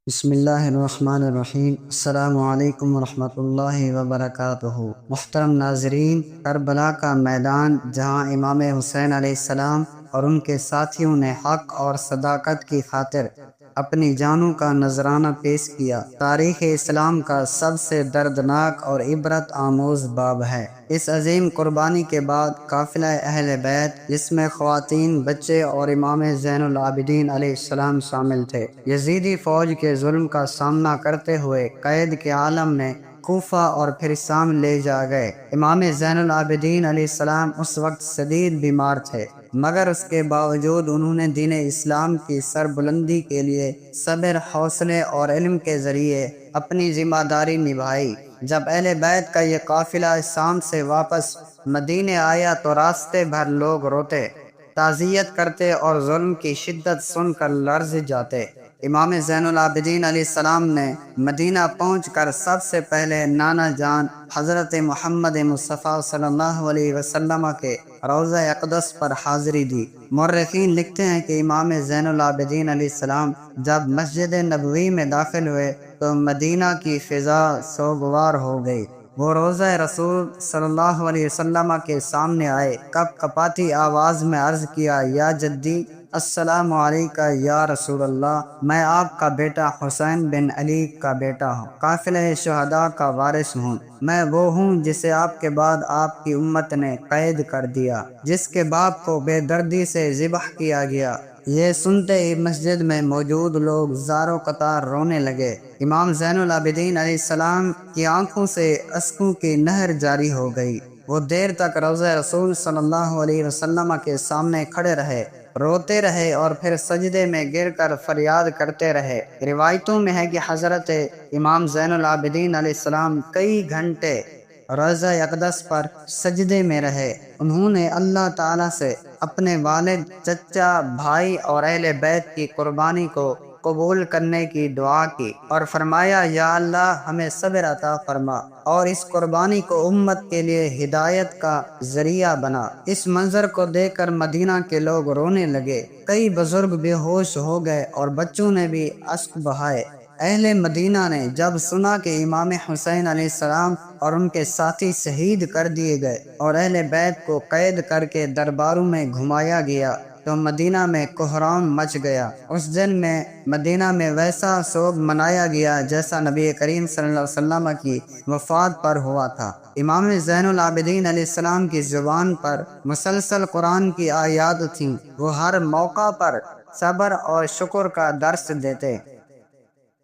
بسم اللہ الرحمن الرحیم۔ السلام علیکم ورحمۃ اللہ وبرکاتہ۔ محترم ناظرین، کربلا کا میدان جہاں امام حسین علیہ السلام اور ان کے ساتھیوں نے حق اور صداقت کی خاطر اپنی جانوں کا نذرانہ پیش کیا، تاریخ اسلام کا سب سے دردناک اور عبرت آموز باب ہے۔ اس عظیم قربانی کے بعد قافلہ اہل بیت، جس میں خواتین، بچے اور امام زین العابدین علیہ السلام شامل تھے، یزیدی فوج کے ظلم کا سامنا کرتے ہوئے قید کے عالم میں کوفہ اور پھر شام لے جا گئے۔ امام زین العابدین علیہ السلام اس وقت شدید بیمار تھے، مگر اس کے باوجود انہوں نے دین اسلام کی سربلندی کے لیے صبر، حوصلے اور علم کے ذریعے اپنی ذمہ داری نبھائی۔ جب اہل بیت کا یہ قافلہ شام سے واپس مدینے آیا تو راستے بھر لوگ روتے، تعزیت کرتے اور ظلم کی شدت سن کر لرز جاتے۔ امام زین العابدین علیہ السلام نے مدینہ پہنچ کر سب سے پہلے نانا جان حضرت محمد مصطفیٰ صلی اللہ علیہ وسلم کے روضہ اقدس پر حاضری دی۔ مورخین لکھتے ہیں کہ امام زین العابدین علیہ السلام جب مسجد نبوی میں داخل ہوئے تو مدینہ کی فضا سوگوار ہو گئی۔ وہ روضہ رسول صلی اللہ علیہ وسلم کے سامنے آئے، کپ کپاتی آواز میں عرض کیا، یا جدی، السلام علیکہ یا رسول اللہ، میں آپ کا بیٹا حسین بن علی کا بیٹا ہوں، قافلہ شہداء کا وارث ہوں۔ میں وہ ہوں جسے آپ کے بعد آپ کی امت نے قید کر دیا، جس کے باپ کو بے دردی سے ذبح کیا گیا۔ یہ سنتے ہی مسجد میں موجود لوگ زاروں قطار رونے لگے۔ امام زین العابدین علیہ السلام کی آنکھوں سے اشکوں کی نہر جاری ہو گئی۔ وہ دیر تک روضہ رسول صلی اللہ علیہ وسلم کے سامنے کھڑے رہے، روتے رہے اور پھر سجدے میں گر کر فریاد کرتے رہے۔ روایتوں میں ہے کہ حضرت امام زین العابدین علیہ السلام کئی گھنٹے روضہ اقدس پر سجدے میں رہے۔ انہوں نے اللہ تعالیٰ سے اپنے والد، چچا، بھائی اور اہل بیت کی قربانی کو قبول کرنے کی دعا کی اور فرمایا، یا اللہ، ہمیں صبر عطا فرما اور اس قربانی کو امت کے لیے ہدایت کا ذریعہ بنا۔ اس منظر کو دیکھ کر مدینہ کے لوگ رونے لگے، کئی بزرگ بے ہوش ہو گئے اور بچوں نے بھی اشک بہائے۔ اہل مدینہ نے جب سنا کہ امام حسین علیہ السلام اور ان کے ساتھی شہید کر دیے گئے اور اہل بیت کو قید کر کے درباروں میں گھمایا گیا تو مدینہ میں کوہرام مچ گیا۔ اس دن میں مدینہ میں ویسا سوگ منایا گیا جیسا نبی کریم صلی اللہ علیہ وسلم کی وفات پر ہوا تھا۔ امام زین العابدین علیہ السلام کی زبان پر مسلسل قرآن کی آیات تھیں۔ وہ ہر موقع پر صبر اور شکر کا درس دیتے،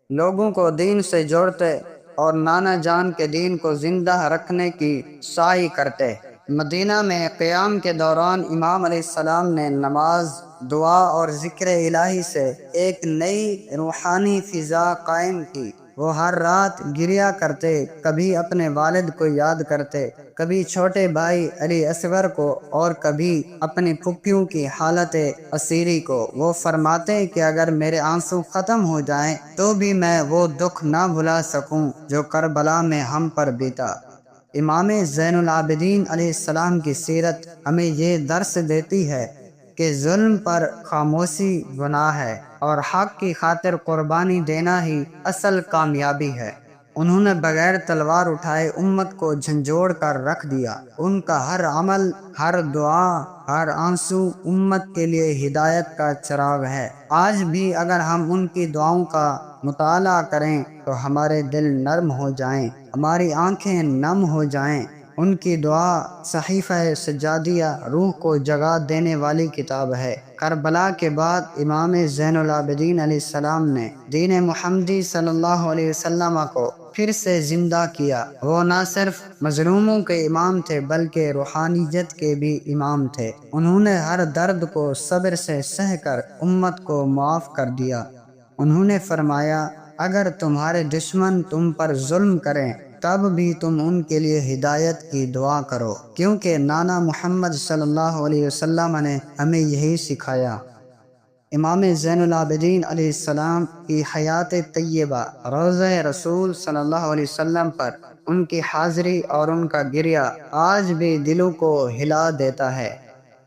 لوگوں کو دین سے جوڑتے اور نانا جان کے دین کو زندہ رکھنے کی سعی کرتے۔ مدینہ میں قیام کے دوران امام علیہ السلام نے نماز، دعا اور ذکر الہی سے ایک نئی روحانی فضا قائم کی۔ وہ ہر رات گریا کرتے، کبھی اپنے والد کو یاد کرتے، کبھی چھوٹے بھائی علی اصغر کو اور کبھی اپنی پھپھیوں کی حالت اسیری کو۔ وہ فرماتے کہ اگر میرے آنسو ختم ہو جائیں تو بھی میں وہ دکھ نہ بھلا سکوں جو کربلا میں ہم پر بیتا۔ امام زین العابدین علیہ السلام کی سیرت ہمیں یہ درس دیتی ہے کہ ظلم پر خاموشی گناہ ہے اور حق کی خاطر قربانی دینا ہی اصل کامیابی ہے۔ انہوں نے بغیر تلوار اٹھائے امت کو جھنجھوڑ کر رکھ دیا۔ ان کا ہر عمل، ہر دعا، ہر آنسو امت کے لیے ہدایت کا چراغ ہے۔ آج بھی اگر ہم ان کی دعاؤں کا مطالعہ کریں تو ہمارے دل نرم ہو جائیں، ہماری آنکھیں نم ہو جائیں۔ ان کی دعا صحیفہ سجادیہ روح کو جگا دینے والی کتاب ہے۔ کربلا کے بعد امام زین العابدین علیہ السلام نے دین محمدی صلی اللہ علیہ وسلم کو پھر سے زندہ کیا۔ وہ نہ صرف مظلوموں کے امام تھے بلکہ روحانیت کے بھی امام تھے۔ انہوں نے ہر درد کو صبر سے سہ کر امت کو معاف کر دیا۔ انہوں نے فرمایا، اگر تمہارے دشمن تم پر ظلم کریں تب بھی تم ان کے لیے ہدایت کی دعا کرو، کیونکہ نانا محمد صلی اللہ علیہ وسلم نے ہمیں یہی سکھایا۔ امام زین العابدین علیہ السلام کی حیات طیبہ، روضہ رسول صلی اللہ علیہ وسلم پر ان کی حاضری اور ان کا گریہ آج بھی دلوں کو ہلا دیتا ہے۔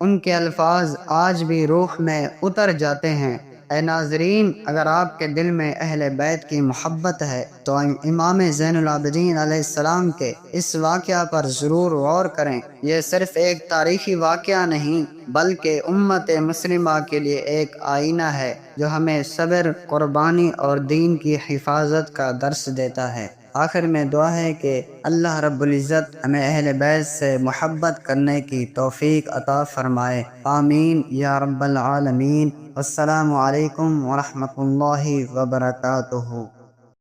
ان کے الفاظ آج بھی روح میں اتر جاتے ہیں۔ اے ناظرین، اگر آپ کے دل میں اہل بیت کی محبت ہے تو امام زین العابدین علیہ السلام کے اس واقعہ پر ضرور غور کریں۔ یہ صرف ایک تاریخی واقعہ نہیں بلکہ امت مسلمہ کے لیے ایک آئینہ ہے جو ہمیں صبر، قربانی اور دین کی حفاظت کا درس دیتا ہے۔ آخر میں دعا ہے کہ اللہ رب العزت ہمیں اہل بیت سے محبت کرنے کی توفیق عطا فرمائے، آمین یا رب العالمین۔ السلام علیکم ورحمۃ اللہ وبرکاتہ۔